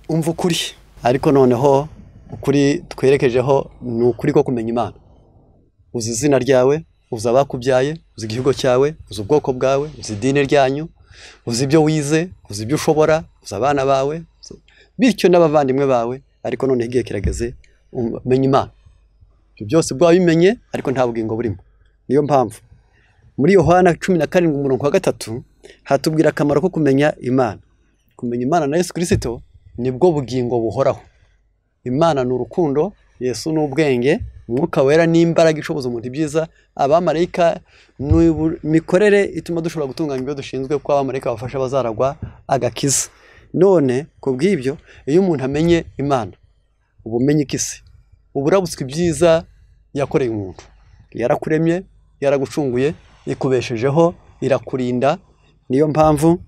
umva ukuri ariko noneho ukuri twerekejeho ni ukuri ko kumenya Imana. Uzi izina ryawe, uzi abakubyaye, uzi igihugu cyawe, uzi ubwoko bwawe, uzi idini ryanyu, uzi ibyo wize, uzi ibyo ushobora, uzi abana bawe, bityo n'abavandimwe bawe, ariko none igihe kirageze umenya Imana. Ibyo byose bwabimenye ariko nta bugingo burimo. Niyo mpamvu muri Yohana 17:3 hatubwira akamaro ko kumenya Imana. Kumenya Imana na Yesu Kristo nibwo bugingo buhoraho. Imana ni urukundo, Yesu ni ubwenge, Umwuka Wera ni imbaraga ishoboza umuntu ibyiza, abamarayika mikorere ituma dushobora gutunganya ibyo dushinzwe, ko abamarayika bafasha bazaragwa agakiza. None kubw'ibyo iyo umuntu amenye Imana, ubumenyi kisi uburabutswe ibyiza yakoreye umuntu. Yarakuremye, yaragucunguye, ikubeshejeho, irakurinda. Niyo mpamvu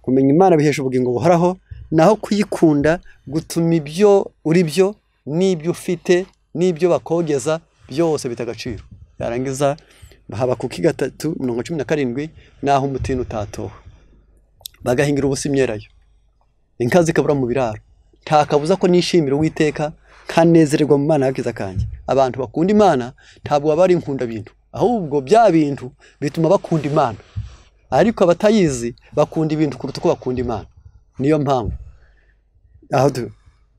kumenya Imana bihesha ubugingo buhoraho, naho kuyikunda gutuma ibyo uri byo n'ibyo ufite n'ibyo bakogeza byose bitagaciro. Yarangiza Habakuki 3:17 naho umutini utatoha bagahingira ubusa imyerayo, inka zikabura mu biraro. Nta kabuza ko nishimira Uwiteka kanezererwa mu Mana yakiza kanje. Abantu bakunda Imana ntabwo baba ari inkunda bintu, ahubwo bya bintu bituma bakunda Imana. Ariko abatayizi bakunda ibintu kuruta uko bakunda Imana. Niyo mpamvu aho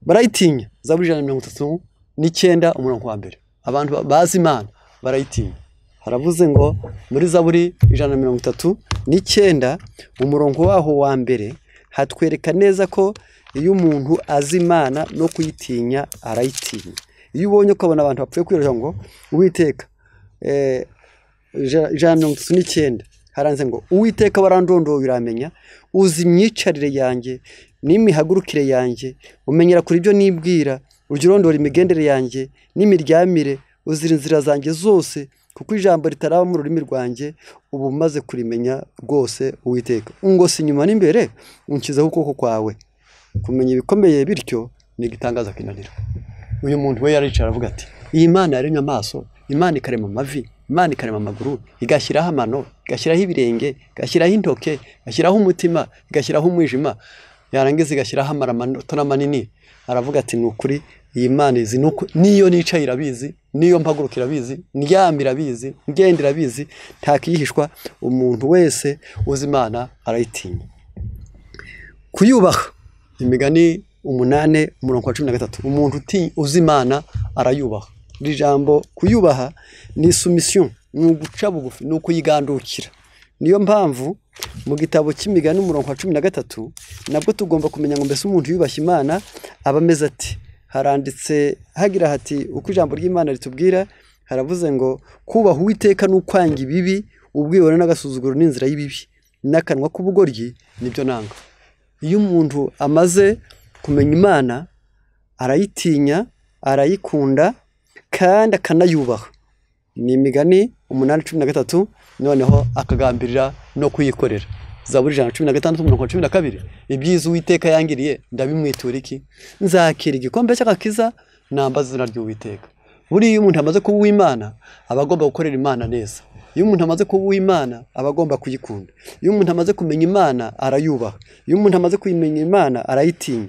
barayitinya. Zaburi 139:1. Abantu bazi Imana barayitinya. Haravuze ngo muri Zaburi 139 umurongo waho wa mbere hatwereka neza ko iyo umuntu azi Imana no kuyitinya arayitinya. Iyo ubonye ko abantu bapfuye kwirira ngo Uwiteka 139 haranze ngo Uwiteka warandondoye biramenya, uzi imyicarire yanjye n'imihagurukire yanjye, umenyera kuri ibyo nibwira, ugirondora imigendere yanjye n'imiryamire, uzira inzira zanjye zose, kuko ijambo ritaraba mu rurimi rwanjye ubu maze kurimenya rwose. Uwiteka ungose inyuma n'imbere, unkizaho ukuboko kwawe. Kumenya ibikomeye bityo ni igitangaza kinanira. Uyu muntu we yaricara avuga ati iyi Imana yaremye amaso, Imana ikarema amavi, Imana ikarema amaguru, igashyiraho amano, igashyiraho ibirenge, igashyiraho intoke, igashyiraho umutima, igashyiraho umwijima, yarangiza igashyiraho amaramanto manini. Aravuga ati ni ukuri iyi Imana izi nuko niyo nicaye irabizi, niyo mpaguruka irabizi, ndyamira irabizi, ngenda irabizi, ntakihishwa. Umuntu wese uzi Imana arayitinya. Kuyubaha Imigani 8:13 umuntu uzi Imana arayubaha. Iri jambo kuyubaha ni submission, ni uguca bugufi, ni ukuyigandukira. Niyo mpamvu mu gitabo cy'Imigani 13 nabwo tugomba kumenya ngo mbese umuntu yubashye Imana aba ameze ati. Haranditse hagira hati uko ijambo ry'Imana ritubwira, haravuze ngo kubaha Uwiteka n'ukwanga ibibi, ubwibone n'agasuzuguro n'inzira y'ibibi, n'akanwa k'ubugoryi nibyo nanga. Iyo umuntu amaze kumenya Imana arayitinya, arayikunda kandi akanayubaha. Ni Imigani 8:13 noneho akagambirira no kuyikorera. Zaburi 116:12 ibyiza Uwiteka yangiriye ndabimwitura iki? Nzakira igikombe cy'agakiza nambaza izina ry'Uwiteka. Buriya umuntu amaze kuba uw'Imana aba agomba gukorera Imana neza. Iyo umuntu amaze kuba uw'Imana aba agomba kuyikunda. Iyo umuntu amaze kumenya Imana arayubaha. Iyo umuntu amaze kuyimenya Imana arayitinya.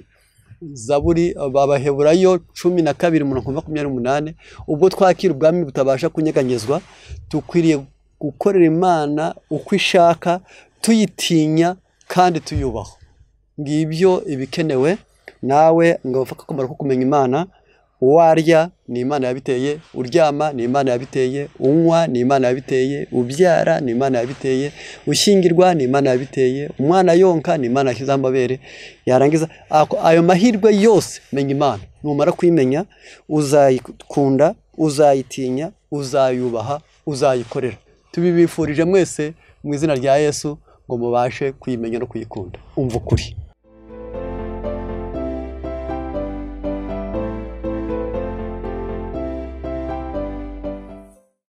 Zaburi Abaheburayo 12:28 ubwo twakira ubwami butabasha kunyeganyezwa, tukwiriye gukorera Imana uko ishaka, tuyitinya kandi tuyubaha. Ngibyo ibikenewe. Nawe ngo ufaka akamaro ko kumenya Imana. Uwarya ni Imana yabiteye, uryama ni Imana yabiteye, unywa ni Imana yabiteye, ubyara ni Imana yabiteye, ushyingirwa ni Imana yabiteye, umwana yonka ni Imana yashyize amabere. Yarangiza ayo mahirwe yose menya Imana. Numara kuyimenya uzayikunda, uzayitinya, uzayubaha, uzayikorera. Tubibifurije mwese mu izina rya Yesu ngo mubashe kuyimenya no kuyikunda. Umva ukuri.